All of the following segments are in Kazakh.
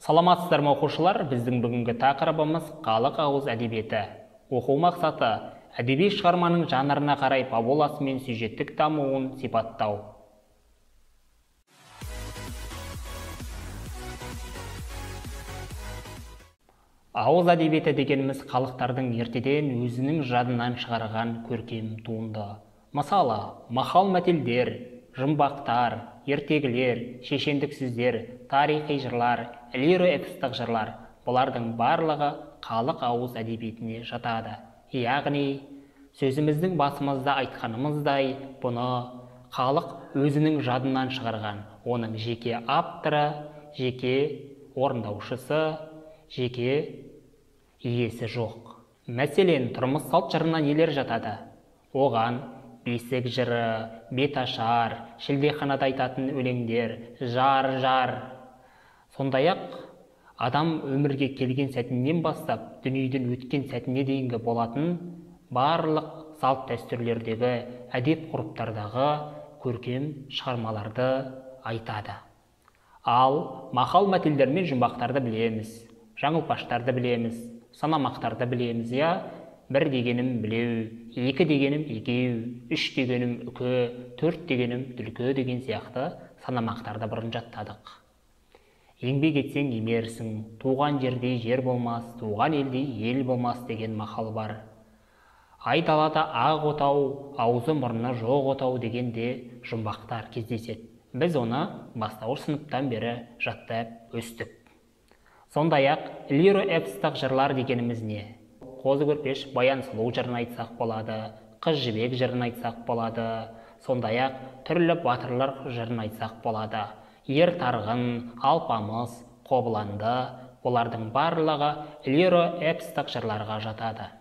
Саламатсыздар ма оқушылар, біздің бүгінгі тақырыбымыз халық ауыз әдебиеті. Оқу мақсаты әдеби шығарманың жанрына қарай фабуласы мен сюжеттік дамуын сипаттау. Ауыз әдебиеті дегеніміз халықтардың ертеден өзінің жадынан шығарған көркем туынды. Мысалы, мақал-мәтелдер, жұмбақтар, ертегілер, шешендік сөздер, тарихи жырлар, лиро-эпостық жырлар, бұлардың барлығы халық ауыз әдебиетіне жатады. Яғни, сөзіміздің басымызда айтқанымыздай, бұны халық өзінің жадынан шығарған. Оның жеке авторы, жеке орындаушысы, жеке иесі жоқ. Мәселен, тұрмыс салт жырына нелер жатады? Оған бесік жыры, беташар, шілдеханада айтатын өлеңдер, жар. Сондай-ақ адам өмірге келген сәтінен бастап, дүниеден өткен сәтіне дейінгі болатын барлық салт дәстүрлердегі, әдеп ғұрыптардағы көркем шығармаларды айтады. Ал мақал-мәтелдер мен жұмбақтарды білеміз, жаңылпаштарды білеміз, санамақтарды білеміз, бір дегенім білеу, екі дегенім екеу, үш дегенім үкі, төрт дегенім түлкі деген сияқты санамақтарды бұрын жаттадық. Еңбек етсең емерсің, туған жерде жер болмас, туған елде ел болмас деген мақал бар. Айдалада ақ отау, аузы мұрны жоқ отау дегенде жұмбақтар кездеседі. Біз оны бастауыш сыныптан бері жаттап өстік. Сондай-ақ лиро-эпостық жырлар дегеніміз не? Қозы көрпеш, баян сұлу жырын айтсақ болады, қыз жібек жырын айтсақ болады, сондай-ақ түрлі батырлар жырын айтсақ болады. Ер тарғын, алпамыс, қобыланды, олардың барлығы лиро-эпостық жырларға жатады.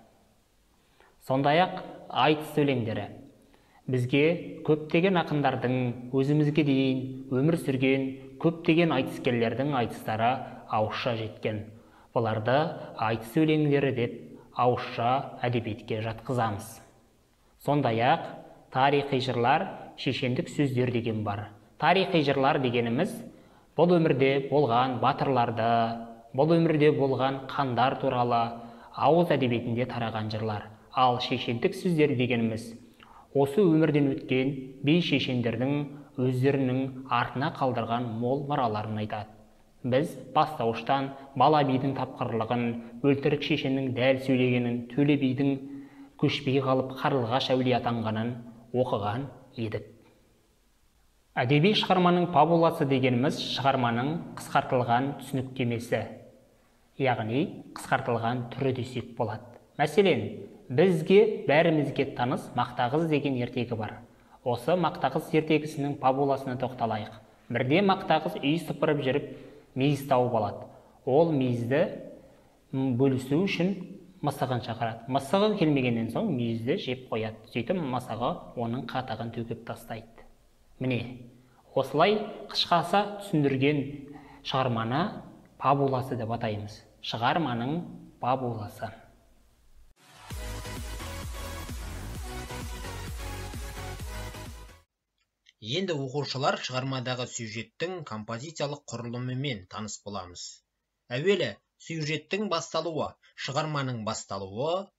Сондай-ақ айтыс өлеңдері. Бізге көптеген ақындардың өзімізге дейін өмір сүрген көптеген айтыскерлердің айтыстары ауызша жеткен. Бұларды айтыс өлеңдері деп ауызша әдебиетке жатқызамыз. Сондай-ақ тарихи жырлар, шешендік сөздер деген бар. Тарихи жырлар дегеніміз бұл өмірде болған батырларды, бұл өмірде болған хандар туралы ауыз әдебиетінде тараған жырлар. Ал шешендік сөздер дегеніміз осы өмірден өткен би шешендердің өздерінің артына қалдырған мол мұраларын айтады. Біз бастауыштан бала бидің тапқырлығын, өлтірік шешеннің дәл сөйлегенін, төле бидің көшпей қалып қарлығаш әулие атанғанын оқыған едік. Әдеби шығарманың фабуласы дегеніміз шығарманың қысқартылған түсініктемесі, яғни қысқартылған түрі десек болады. Мәселен, бізге бәрімізге таныс Мақтағыз деген ертегі бар. Осы Мақтағыз ертегісінің фабуласына тоқталайық. Бірде Мақтағыз үй сыпырып жүріп, мейіз тауып алады. Ол мейізді бөлісу үшін мысығын шақырады. Мысығы келмегеннен соң мейізді жеп қояды. Сөйтіп мысығы оның қатығын төгіп тастайды. Міне, осылай қысқаша түсіндірген шығарманы фабуласы деп атаймыз. Шығарманың фабуласы. Енді оқушылар шығармадағы сюжеттің композициялық құрылымымен таныс боламыз. Әуелі, сюжеттің басталуы, шығарманың басталуы,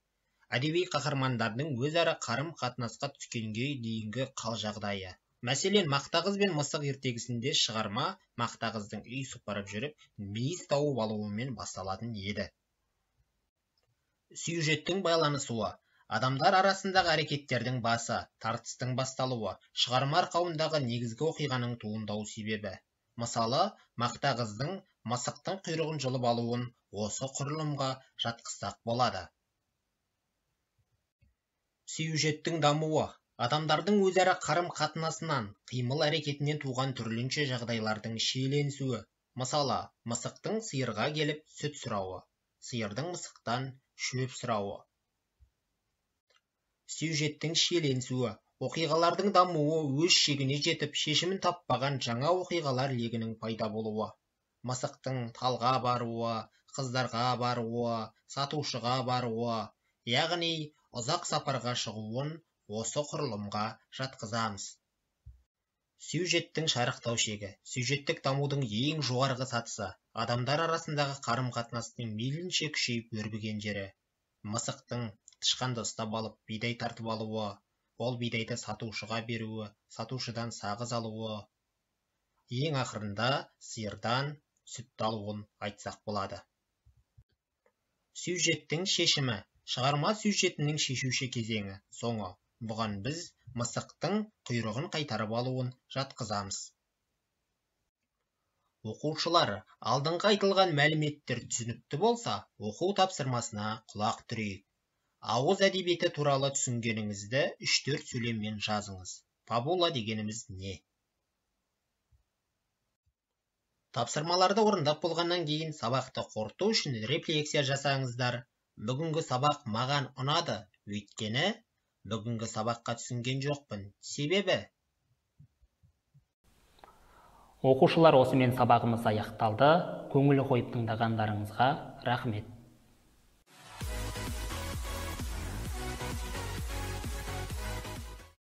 әдеби қаһармандардың өзара қарым-қатынасқа түскенге дейінгі қал жағдайы. Мәселен, Мақтағыз бен мысық ертегісінде шығарма Мақтағыздың үй сыпырып жүріп, мейіз тауып алуымен басталатын еді. Сюжеттің байланысуы, адамдар арасындағы әрекеттердің басы, тартыстың басталуы, шығарма арқауындағы негізгі оқиғаның туындау себебі. Мысалы, Мақтағыздың мысықтың құйрығын жұлып алуын осы құрылымға жатқызсақ болады. Сюжеттің дамуы, адамдардың өзара қарым-қатынасынан, қимыл әрекетінен туған түрлінше жағдайлардың шиеленісуі. Мысалы, мысықтың сиырға келіп сүт сұрауы, сиырдың мысықтан шөп сұрауы. Сюжеттің шиеленісуі, оқиғалардың дамуы өз шегіне жетіп, шешімін таппаған жаңа оқиғалар легінің пайда болуы. Мысықтың талға баруы, қыздарға баруы, сатушыға баруы, яғни ұзақ сапарға шығуын осы құрылымға жатқызамыз. Сюжеттің шарықтау шегі, сюжеттік дамудың ең жоғарғы сатысы, адамдар арасындағы қарым-қатынастың мейлінше күшейіп өрбіген жері. Мысықтың тышқанды ұстап алып бидай тартып алуы, ол бидайды сатушыға беруі, сатушыдан сағыз алуы. Ең ақырында сиырдан сүтті алуын айтсақ болады. Сюжеттің шешімі. Шығарма сюжетінің шешуші кезеңі, соңы. Бұған біз мысықтың құйрығын қайтарып алуын жатқызамыз. Оқушылар, алдыңғы айтылған мәліметтер түсінікті болса, оқу тапсырмасына құлақ түрейік. Ауыз әдебиеті туралы түсінгеніңізді 3-4 сөйлеммен жазыңыз. Фабула дегеніміз не? Тапсырмаларды орындап болғаннан кейін сабақты қорыту үшін рефлексия жасаңыздар. Бүгінгі сабақ маған ұнады, өйткені бүгінгі сабаққа түсінген жоқпын. Себебі? Оқушылар, осымен сабағымыз аяқталды. Көңіл қойып тыңдағандарыңызға рахмет.